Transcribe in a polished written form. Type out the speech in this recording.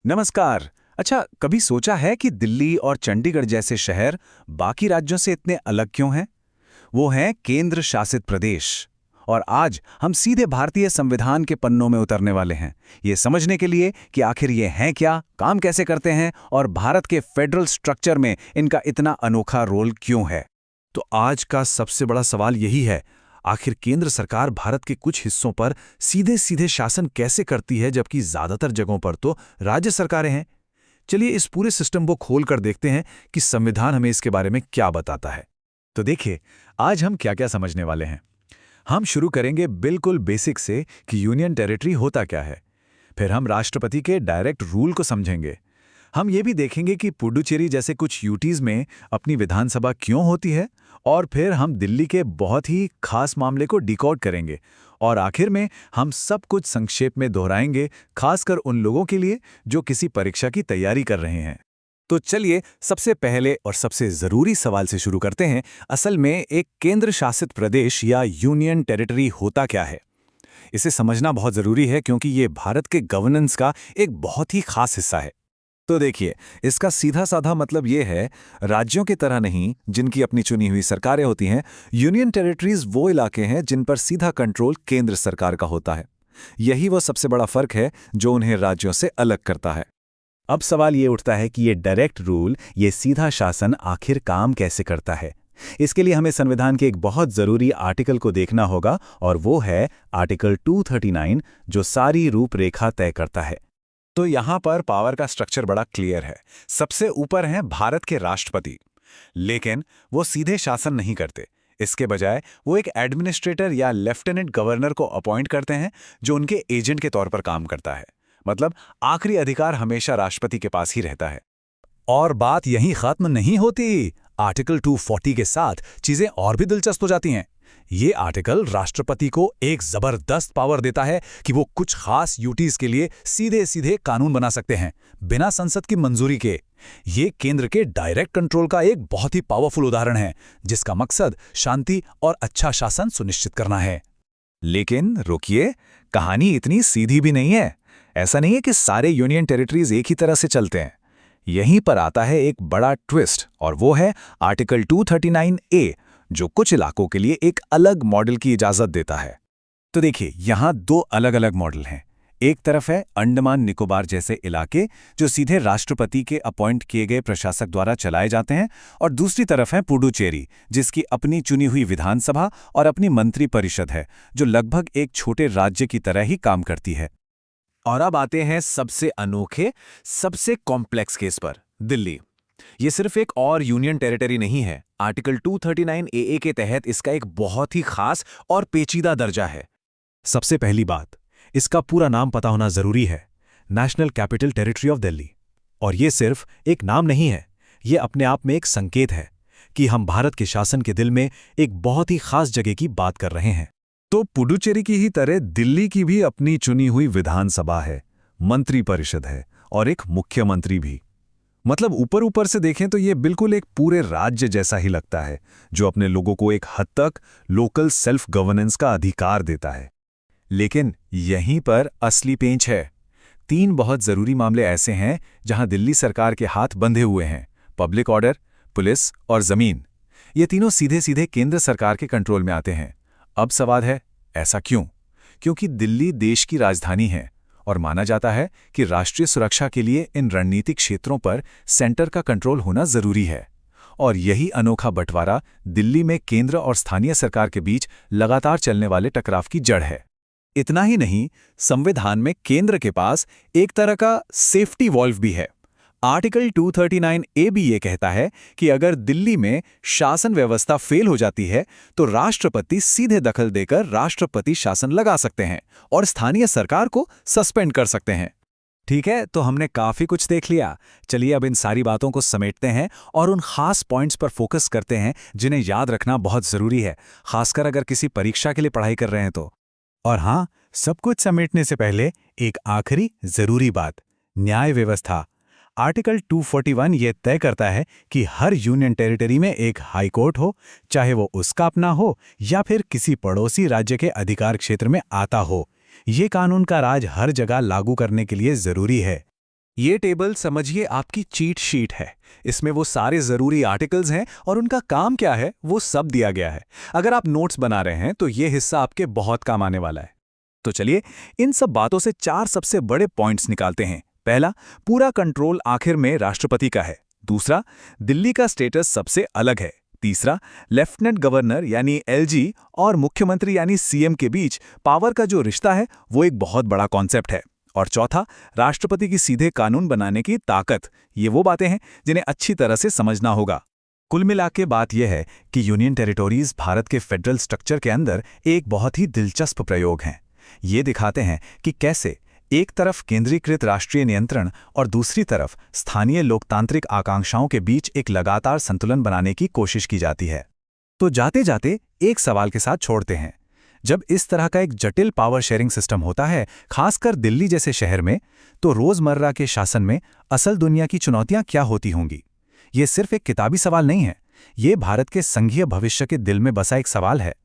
नमस्कार। अच्छा, कभी सोचा है कि दिल्ली और चंडीगढ़ जैसे शहर बाकी राज्यों से इतने अलग क्यों हैं? वो हैं केंद्र शासित प्रदेश। और आज हम सीधे भारतीय संविधान के पन्नों में उतरने वाले हैं, ये समझने के लिए कि आखिर ये हैं क्या, काम कैसे करते हैं और भारत के फेडरल स्ट्रक्चर में इनका इतना अनोखा रोल क्यों है। तो आज का सबसे बड़ा सवाल यही है, आखिर केंद्र सरकार भारत के कुछ हिस्सों पर सीधे सीधे शासन कैसे करती है, जबकि ज्यादातर जगहों पर तो राज्य सरकारें हैं। चलिए इस पूरे सिस्टम को खोल कर देखते हैं कि संविधान हमें इसके बारे में क्या बताता है। तो देखिए, आज हम क्या क्या समझने वाले हैं। हम शुरू करेंगे बिल्कुल बेसिक से कि यूनियन टेरिटरी होता क्या है। फिर हम राष्ट्रपति के डायरेक्ट रूल को समझेंगे। हम ये भी देखेंगे कि पुडुचेरी जैसे कुछ यूटीज में अपनी विधानसभा क्यों होती है। और फिर हम दिल्ली के बहुत ही खास मामले को डिकोड करेंगे। और आखिर में हम सब कुछ संक्षेप में दोहराएंगे, खासकर उन लोगों के लिए जो किसी परीक्षा की तैयारी कर रहे हैं। तो चलिए सबसे पहले और सबसे जरूरी सवाल से शुरू करते हैं। असल में एक केंद्र शासित प्रदेश या यूनियन टेरिटरी होता क्या है? इसे समझना बहुत जरूरी है क्योंकि ये भारत के गवर्नेंस का एक बहुत ही खास हिस्सा है। तो देखिए, इसका सीधा साधा मतलब ये है, राज्यों की तरह नहीं जिनकी अपनी चुनी हुई सरकारें होती हैं, यूनियन टेरिटरीज वो इलाके हैं जिन पर सीधा कंट्रोल केंद्र सरकार का होता है। यही वो सबसे बड़ा फर्क है जो उन्हें राज्यों से अलग करता है। अब सवाल ये उठता है कि ये डायरेक्ट रूल, ये सीधा शासन आखिर काम कैसे करता है। इसके लिए हमें संविधान के एक बहुत जरूरी आर्टिकल को देखना होगा और वो है आर्टिकल 239, जो सारी रूपरेखा तय करता है। तो यहां पर पावर का स्ट्रक्चर बड़ा क्लियर है। सबसे ऊपर हैं भारत के राष्ट्रपति, लेकिन वो सीधे शासन नहीं करते। इसके बजाय वो एक एडमिनिस्ट्रेटर या लेफ्टिनेंट गवर्नर को अपॉइंट करते हैं जो उनके एजेंट के तौर पर काम करता है। मतलब आखिरी अधिकार हमेशा राष्ट्रपति के पास ही रहता है। और बात यहीं खत्म नहीं होती। आर्टिकल 240 के साथ चीजें और भी दिलचस्प हो जाती हैं। ये आर्टिकल राष्ट्रपति को एक जबरदस्त पावर देता है कि वो कुछ खास यूटीज के लिए सीधे सीधे कानून बना सकते हैं, बिना संसद की मंजूरी के। ये केंद्र के डायरेक्ट कंट्रोल का एक बहुत ही पावरफुल उदाहरण है, जिसका मकसद शांति और अच्छा शासन सुनिश्चित करना है। लेकिन रुकिए, कहानी इतनी सीधी भी नहीं है। ऐसा नहीं है कि सारे यूनियन टेरिटरीज एक ही तरह से चलते हैं। यहीं पर आता है एक बड़ा ट्विस्ट, और वो है आर्टिकल 239A, जो कुछ इलाकों के लिए एक अलग मॉडल की इजाजत देता है। तो देखिए, यहां दो अलग अलग मॉडल हैं। एक तरफ है अंडमान निकोबार जैसे इलाके जो सीधे राष्ट्रपति के अपॉइंट किए गए प्रशासक द्वारा चलाए जाते हैं, और दूसरी तरफ है पुडुचेरी, जिसकी अपनी चुनी हुई विधानसभा और अपनी मंत्री परिषद है, जो लगभग एक छोटे राज्य की तरह ही काम करती है। और अब आते हैं सबसे अनोखे, सबसे कॉम्प्लेक्स केस पर, दिल्ली। ये सिर्फ एक और यूनियन टेरिटरी नहीं है। आर्टिकल 239AA के तहत इसका एक बहुत ही खास और पेचीदा दर्जा है। सबसे पहली बात, इसका पूरा नाम पता होना जरूरी है, national capital territory of Delhi. और ये सिर्फ एक नाम नहीं है, ये अपने आप में एक संकेत है कि हम भारत के शासन के दिल में एक बहुत ही खास जगह की बात कर रहे हैं। तो पुडुचेरी की ही तरह दिल्ली की भी अपनी चुनी हुई विधानसभा है, मंत्री परिषद है और एक मुख्यमंत्री भी। मतलब ऊपर ऊपर से देखें तो ये बिल्कुल एक पूरे राज्य जैसा ही लगता है, जो अपने लोगों को एक हद तक लोकल सेल्फ गवर्नेंस का अधिकार देता है। लेकिन यहीं पर असली पेंच है। 3 बहुत जरूरी मामले ऐसे हैं जहां दिल्ली सरकार के हाथ बंधे हुए हैं: पब्लिक ऑर्डर, पुलिस और जमीन। ये तीनों सीधे सीधे केंद्र सरकार के कंट्रोल में आते हैं। अब सवाल है, ऐसा क्यों? क्योंकि दिल्ली देश की राजधानी है और माना जाता है कि राष्ट्रीय सुरक्षा के लिए इन रणनीतिक क्षेत्रों पर सेंटर का कंट्रोल होना जरूरी है। और यही अनोखा बंटवारा दिल्ली में केंद्र और स्थानीय सरकार के बीच लगातार चलने वाले टकराव की जड़ है। इतना ही नहीं, संविधान में केंद्र के पास एक तरह का सेफ्टी वॉल्व भी है। आर्टिकल 239A भी ये कहता है कि अगर दिल्ली में शासन व्यवस्था फेल हो जाती है तो राष्ट्रपति सीधे दखल देकर राष्ट्रपति शासन लगा सकते हैं और स्थानीय सरकार को सस्पेंड कर सकते हैं। ठीक है, तो हमने काफी कुछ देख लिया। चलिए अब इन सारी बातों को समेटते हैं और उन खास पॉइंट्स पर फोकस करते हैं जिन्हें याद रखना बहुत जरूरी है, खासकर अगर किसी परीक्षा के लिए पढ़ाई कर रहे हैं तो। और हाँ, सब कुछ समेटने से पहले एक आखिरी जरूरी बात, न्याय व्यवस्था। आर्टिकल 241 ये तय करता है कि हर यूनियन टेरिटरी में एक हाई कोर्ट हो, चाहे वो उसका अपना हो या फिर किसी पड़ोसी राज्य के अधिकार क्षेत्र में आता हो। ये कानून का राज हर जगह लागू करने के लिए जरूरी है। ये टेबल समझिए आपकी चीट शीट है। इसमें वो सारे ज़रूरी आर्टिकल्स हैं और उनका काम क्या है वो सब दिया गया है। अगर आप नोट्स बना रहे हैं तो ये हिस्सा आपके बहुत काम आने वाला है। तो चलिए इन सब बातों से 4 सबसे बड़े पॉइंट्स निकालते हैं। पहला, पूरा कंट्रोल आखिर में राष्ट्रपति का है। दूसरा, दिल्ली का स्टेटस सबसे अलग है। तीसरा, लेफ्टिनेंट गवर्नर यानी एलजी और मुख्यमंत्री यानी सीएम के बीच पावर का जो रिश्ता है वो एक बहुत बड़ा कॉन्सेप्ट है। और चौथा, राष्ट्रपति की सीधे कानून बनाने की ताकत। ये वो बातें हैं जिन्हें अच्छी तरह से समझना होगा। कुल मिला के बात यह है कि यूनियन टेरिटोरीज भारत के फेडरल स्ट्रक्चर के अंदर एक बहुत ही दिलचस्प प्रयोग हैं। ये दिखाते हैं कि कैसे एक तरफ केंद्रीकृत राष्ट्रीय नियंत्रण और दूसरी तरफ स्थानीय लोकतांत्रिक आकांक्षाओं के बीच एक लगातार संतुलन बनाने की कोशिश की जाती है। तो जाते जाते एक सवाल के साथ छोड़ते हैं। जब इस तरह का एक जटिल पावर शेयरिंग सिस्टम होता है, खासकर दिल्ली जैसे शहर में, तो रोजमर्रा के शासन में असल दुनिया की चुनौतियां क्या होती होंगी? ये सिर्फ एक किताबी सवाल नहीं है, ये भारत के संघीय भविष्य के दिल में बसा एक सवाल है।